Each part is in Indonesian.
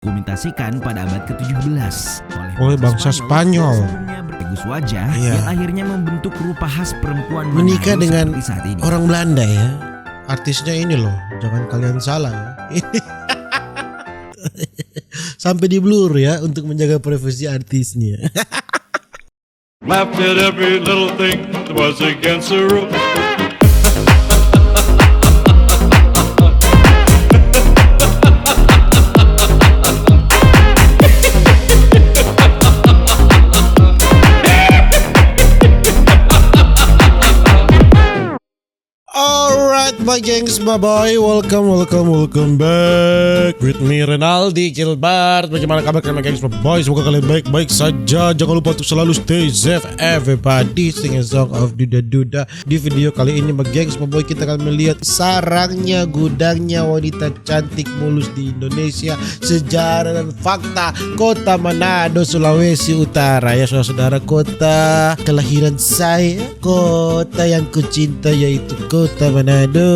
Dokumentasikan pada abad ke-17 oleh bangsa Spanyol. Sebelumnya bertegus wajah Iya. yang akhirnya membentuk rupa khas perempuan Menikah Manado dengan seperti saat ini. orang Belanda ya. Artisnya ini loh, jangan kalian salah ya. Sampai di blur ya untuk menjaga privasi artisnya. Laughed at every little thing that was against the rules. Alright my gengs, bye bye, welcome back with me Renaldi Gilbert. Bagaimana kabar kalian my gengs, bye bye. Semoga kalian baik-baik saja. Jangan lupa untuk selalu stay safe everybody. Sing a song of Duda. Di video kali ini my gengs, bye bye, kita akan melihat sarangnya gudangnya wanita cantik mulus di Indonesia, sejarah dan fakta kota Manado, Sulawesi Utara. Ya saudara-saudara, kota kelahiran saya, kota yang kucinta, yaitu kota Manado.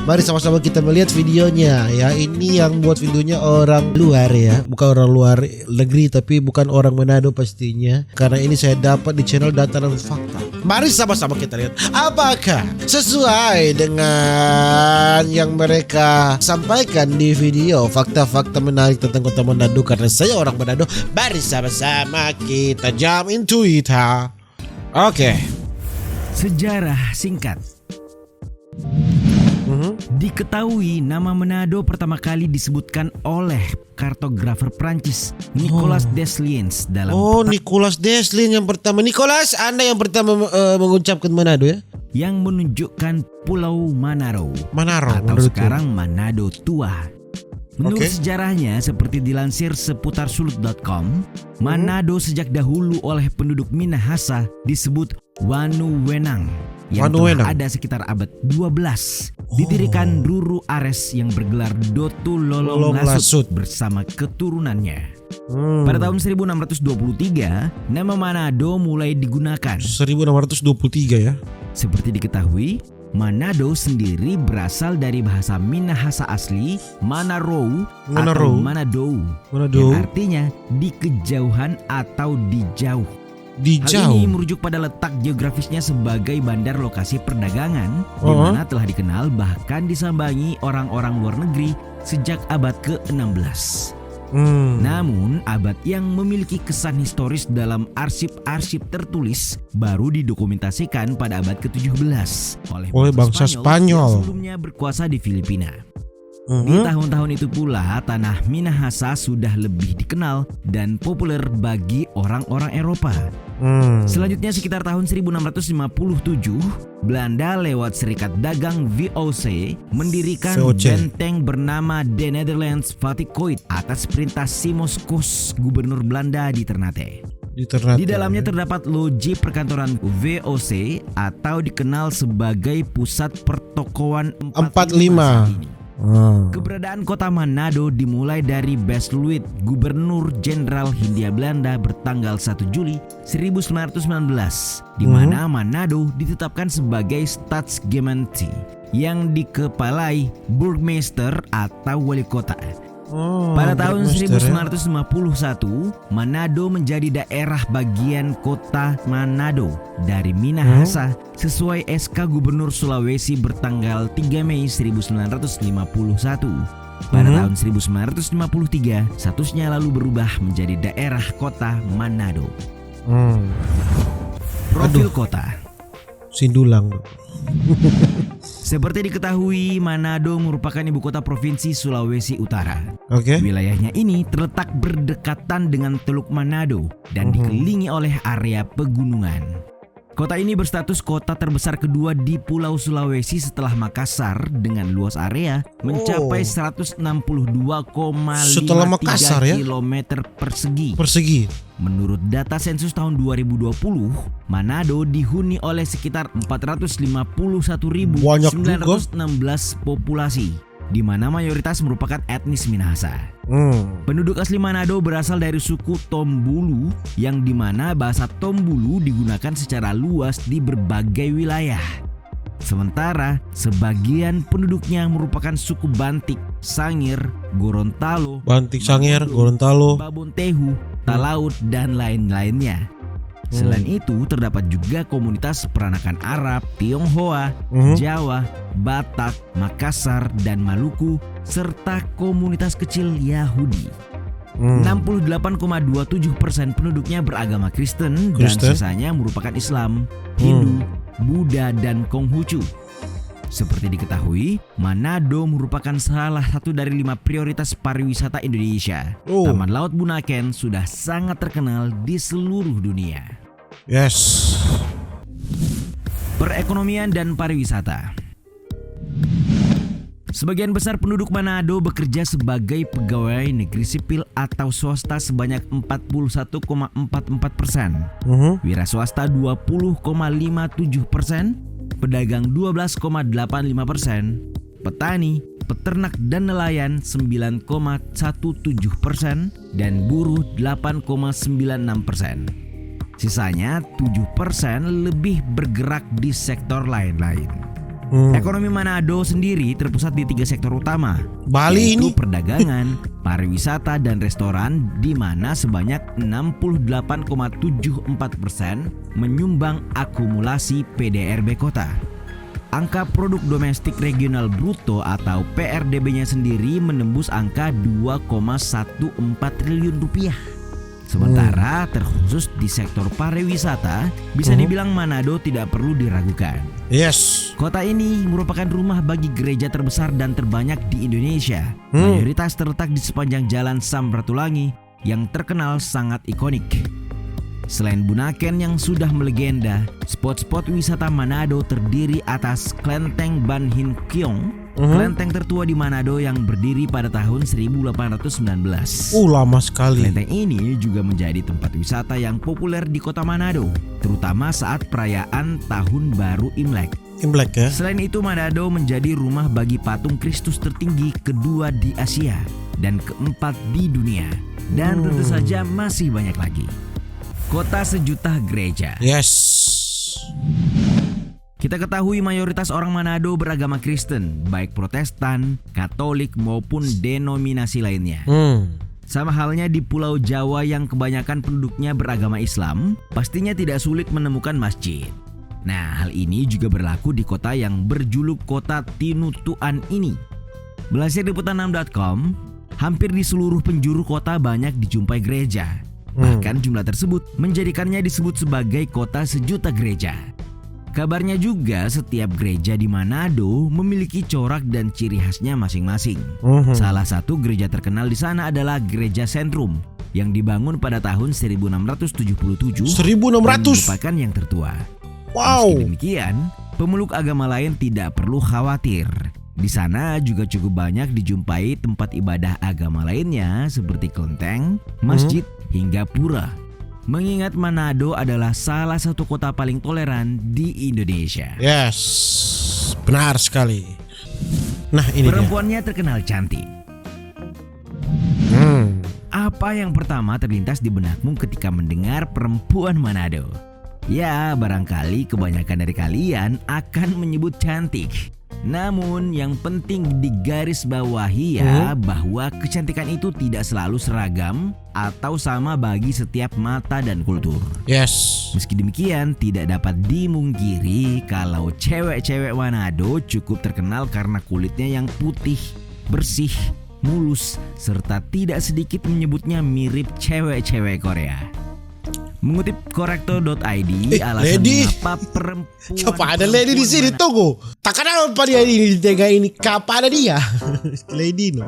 Mari sama-sama kita melihat videonya ya. Ini yang buat videonya orang luar ya, bukan orang luar negeri, tapi bukan orang Manado pastinya, karena ini saya dapat di channel Data dan Fakta. Mari sama-sama kita lihat apakah sesuai dengan yang mereka sampaikan di video, fakta-fakta menarik tentang kota Manado, karena saya orang Manado. Mari sama-sama kita jump into it ha. Oke. Sejarah singkat. Diketahui nama Manado pertama kali disebutkan oleh kartografer Prancis Nicolas Desliens dalam Nicolas Desliens yang pertama. Nicolas, Anda yang pertama mengucapkan Manado ya? yang menunjukkan Pulau Manado Manado atau sekarang Manado Tua. Menurut sejarahnya, seperti dilansir seputar sulut.com, Manado sejak dahulu oleh penduduk Minahasa disebut Wanuwenang yang telah ada sekitar abad 12. Didirikan Ruru Ares yang bergelar Dotu Lolong Lasut bersama keturunannya. Pada tahun 1623, nama Manado mulai digunakan. 1623 ya. Seperti diketahui, Manado sendiri berasal dari bahasa Minahasa asli Manarou atau Manado, yang artinya di kejauhan atau di jauh. Hal ini merujuk pada letak geografisnya sebagai bandar lokasi perdagangan, di mana telah dikenal bahkan disambangi orang-orang luar negeri sejak abad ke-16. Namun, abad yang memiliki kesan historis dalam arsip-arsip tertulis baru didokumentasikan pada abad ke-17 oleh bangsa Spanyol yang sebelumnya berkuasa di Filipina. Di tahun-tahun itu pula, tanah Minahasa sudah lebih dikenal dan populer bagi orang-orang Eropa. Selanjutnya sekitar tahun 1657, Belanda lewat Serikat Dagang VOC mendirikan benteng bernama The Netherlands Vaticooid atas perintah Simons Koes, gubernur Belanda di Ternate. Di dalamnya terdapat loji perkantoran VOC atau dikenal sebagai pusat pertokoan 45. Keberadaan kota Manado dimulai dari Besluit, Gubernur Jenderal Hindia Belanda bertanggal 1 Juli 1919, di mana Manado ditetapkan sebagai Stadsgemeente yang dikepalai Burgemeester atau wali kota. Pada tahun 1951, Manado menjadi daerah bagian kota Manado dari Minahasa sesuai SK Gubernur Sulawesi bertanggal 3 Mei 1951. Pada tahun 1953, statusnya lalu berubah menjadi daerah kota Manado. Profil kota Sindulang. Seperti diketahui, Manado merupakan ibu kota provinsi Sulawesi Utara. Wilayahnya ini terletak berdekatan dengan Teluk Manado dan dikelilingi oleh area pegunungan. Kota ini berstatus kota terbesar kedua di Pulau Sulawesi setelah Makassar dengan luas area mencapai 162,53 km persegi. Menurut data sensus tahun 2020, Manado dihuni oleh sekitar 451.916 populasi, di mana mayoritas merupakan etnis Minahasa. Penduduk asli Manado berasal dari suku Tombulu, yang dimana bahasa Tombulu digunakan secara luas di berbagai wilayah. Sementara sebagian penduduknya merupakan suku Bantik, Sangir, Gorontalo, Bantik, Sangir, Gorontalo, Babontehu, Talaut, dan lain-lainnya. Selain itu terdapat juga komunitas peranakan Arab, Tionghoa, Jawa, Batak, Makassar, dan Maluku, serta komunitas kecil Yahudi. 68,27% penduduknya beragama Kristen dan sisanya merupakan Islam, Hindu, Buddha, dan Konghucu. Seperti diketahui, Manado merupakan salah satu dari 5 prioritas pariwisata Indonesia. Taman Laut Bunaken sudah sangat terkenal di seluruh dunia. Yes. Perekonomian dan pariwisata. Sebagian besar penduduk Manado bekerja sebagai pegawai negeri sipil atau swasta sebanyak 41,44%, wira swasta 20,57%, pedagang 12,85%, petani, peternak dan nelayan 9,17%, dan buruh 8,96%. Sisanya 7% lebih bergerak di sektor lain-lain. Ekonomi Manado sendiri terpusat di 3 sektor utama, Bali yaitu ini perdagangan, pariwisata, dan restoran, di mana sebanyak 68,74% menyumbang akumulasi PDRB kota. Angka produk domestik regional bruto atau PRDB-nya sendiri menembus angka 2,14 triliun rupiah. Sementara terkhusus di sektor pariwisata, bisa dibilang Manado tidak perlu diragukan. Yes. Kota ini merupakan rumah bagi gereja terbesar dan terbanyak di Indonesia. Mayoritas terletak di sepanjang Jalan Samratulangi yang terkenal sangat ikonik. Selain Bunaken yang sudah melegenda, spot-spot wisata Manado terdiri atas Klenteng Ban Hin Kiong, kelenteng tertua di Manado yang berdiri pada tahun 1819. Lama sekali. Kelenteng ini juga menjadi tempat wisata yang populer di kota Manado, terutama saat perayaan Tahun Baru Imlek. Imlek ya. Selain itu, Manado menjadi rumah bagi patung Kristus tertinggi kedua di Asia dan keempat di dunia. Dan tentu saja masih banyak lagi. Kota sejuta gereja. Yes. Kita ketahui mayoritas orang Manado beragama Kristen, baik Protestan, Katolik maupun denominasi lainnya. Sama halnya di Pulau Jawa yang kebanyakan penduduknya beragama Islam, pastinya tidak sulit menemukan masjid. Nah, hal ini juga berlaku di kota yang berjuluk Kota Tinutuan ini. Melansir Liputan6.com, hampir di seluruh penjuru kota banyak dijumpai gereja. Bahkan jumlah tersebut menjadikannya disebut sebagai kota sejuta gereja. Kabarnya juga setiap gereja di Manado memiliki corak dan ciri khasnya masing-masing. Salah satu gereja terkenal di sana adalah Gereja Sentrum yang dibangun pada tahun 1677 dan merupakan yang tertua. Wow. Meski demikian, pemeluk agama lain tidak perlu khawatir. Di sana juga cukup banyak dijumpai tempat ibadah agama lainnya seperti kelenteng, masjid, hingga pura. Mengingat Manado adalah salah satu kota paling toleran di Indonesia. Yes, benar sekali. Nah, ini perempuannya terkenal cantik. Apa yang pertama terlintas di benakmu ketika mendengar perempuan Manado? Ya, barangkali kebanyakan dari kalian akan menyebut cantik. Namun yang penting digarisbawahi ya bahwa kecantikan itu tidak selalu seragam atau sama bagi setiap mata dan kultur. Yes. Meski demikian, tidak dapat dimungkiri kalau cewek-cewek Manado cukup terkenal karena kulitnya yang putih, bersih, mulus, serta tidak sedikit menyebutnya mirip cewek-cewek Korea. Mengutip korektor.id, alasan mengapa perempuan... Siapa ada lady di sini? Tunggu. Tak kenapa dia ini di tengah ini. Kapan ada dia? Lady no.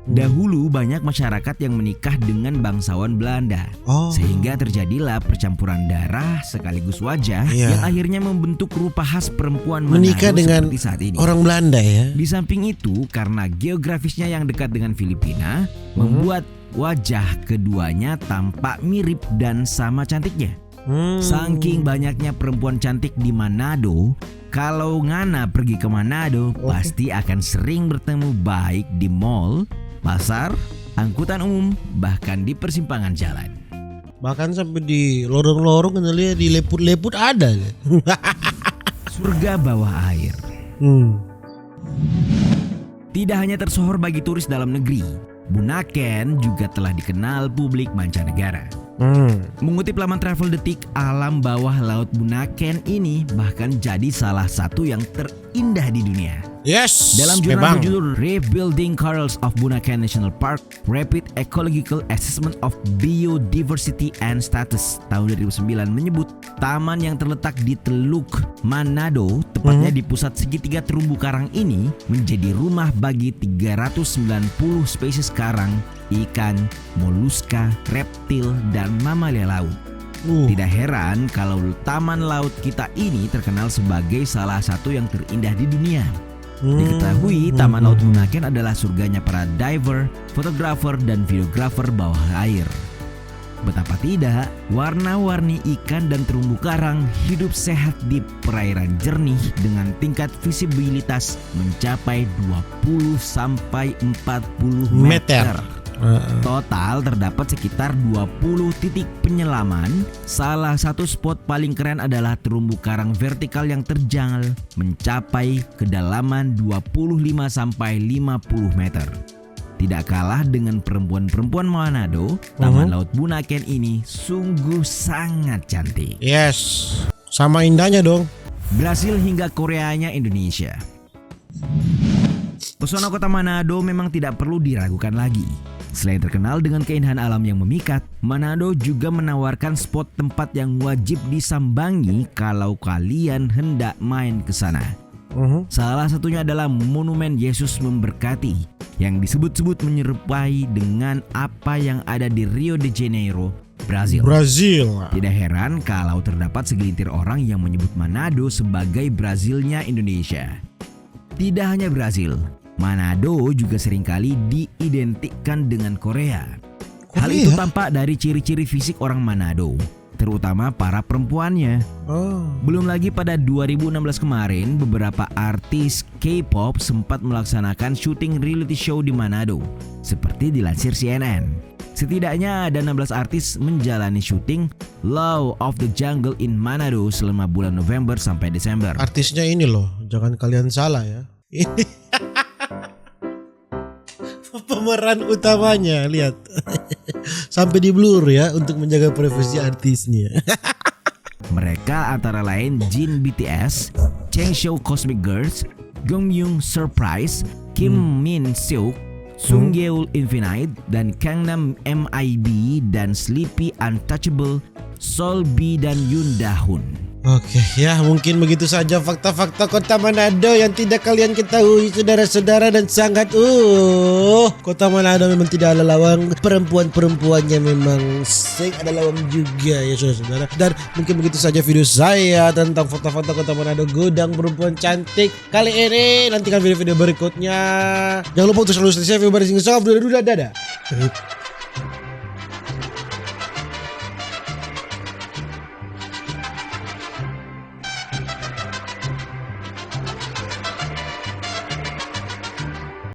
Dahulu banyak masyarakat yang menikah dengan bangsawan Belanda. Sehingga terjadilah percampuran darah sekaligus wajah yang akhirnya membentuk rupa khas perempuan menikah Manado dengan seperti saat ini. Orang Belanda ya. Di samping itu, karena geografisnya yang dekat dengan Filipina, membuat wajah keduanya tampak mirip dan sama cantiknya. Saking banyaknya perempuan cantik di Manado, kalau Ngana pergi ke Manado pasti akan sering bertemu baik di mall, pasar, angkutan umum, bahkan di persimpangan jalan. Bahkan sampai di lorong-lorong kita lihat di leput-leput ada. surga bawah air. Tidak hanya tersohor bagi turis dalam negeri, Bunaken juga telah dikenal publik mancanegara. Mengutip laman Travel Detik, alam bawah laut Bunaken ini bahkan jadi salah satu yang terindah di dunia. Yes, dalam jurnal berjudul Rebuilding Corals of Bunaken National Park, Rapid Ecological Assessment of Biodiversity and Status tahun 2009 menyebut taman yang terletak di Teluk Manado, tepatnya di pusat segitiga terumbu karang ini, menjadi rumah bagi 390 spesies karang, ikan, moluska, reptil, dan mamalia laut. Tidak heran kalau taman laut kita ini terkenal sebagai salah satu yang terindah di dunia. Diketahui Taman Laut Bunaken adalah surganya para diver, fotografer, dan videografer bawah air. Betapa tidak, warna-warni ikan dan terumbu karang hidup sehat di perairan jernih dengan tingkat visibilitas mencapai 20-40 meter. Total terdapat sekitar 20 titik penyelaman. Salah satu spot paling keren adalah terumbu karang vertikal yang terjal mencapai kedalaman 25-50 meter. Tidak kalah dengan perempuan-perempuan Manado, Taman Laut Bunaken ini sungguh sangat cantik. Yes, sama indahnya dong. Brasil hingga Koreanya Indonesia. Pesona kota Manado memang tidak perlu diragukan lagi. Selain terkenal dengan keindahan alam yang memikat, Manado juga menawarkan spot tempat yang wajib disambangi kalau kalian hendak main ke sana. Salah satunya adalah Monumen Yesus Memberkati yang disebut-sebut menyerupai dengan apa yang ada di Rio de Janeiro, Brazil. Tidak heran kalau terdapat segelintir orang yang menyebut Manado sebagai Brazilnya Indonesia. Tidak hanya Brazil, Manado juga seringkali diidentikan dengan Korea. Hal itu tampak dari ciri-ciri fisik orang Manado, terutama para perempuannya. Belum lagi pada 2016 kemarin, beberapa artis K-pop sempat melaksanakan syuting reality show di Manado, seperti dilansir CNN. Setidaknya ada 16 artis menjalani syuting Law of the Jungle in Manado selama bulan November sampai Desember. Artisnya ini loh, jangan kalian salah ya. Pemeran utamanya, lihat. Sampai di blur ya untuk menjaga privasi artisnya. Mereka antara lain Jin BTS, Cheng Shou Cosmic Girls, Gongyoung Surprise, Kim Min Seok, Sung Yeol Infinite, dan Gangnam MIB, dan Sleepy Untouchable, Sol B, dan Yoon Dahun. Oke, ya mungkin begitu saja fakta-fakta kota Manado yang tidak kalian ketahui, saudara-saudara, dan sangat kota Manado memang tidak ada lawang, perempuan-perempuannya memang ada lawang juga ya saudara-saudara. Dan mungkin begitu saja video saya tentang fakta-fakta kota Manado, gudang perempuan cantik kali ini. Nantikan video-video berikutnya. Jangan lupa untuk selalu stay safe, dadah.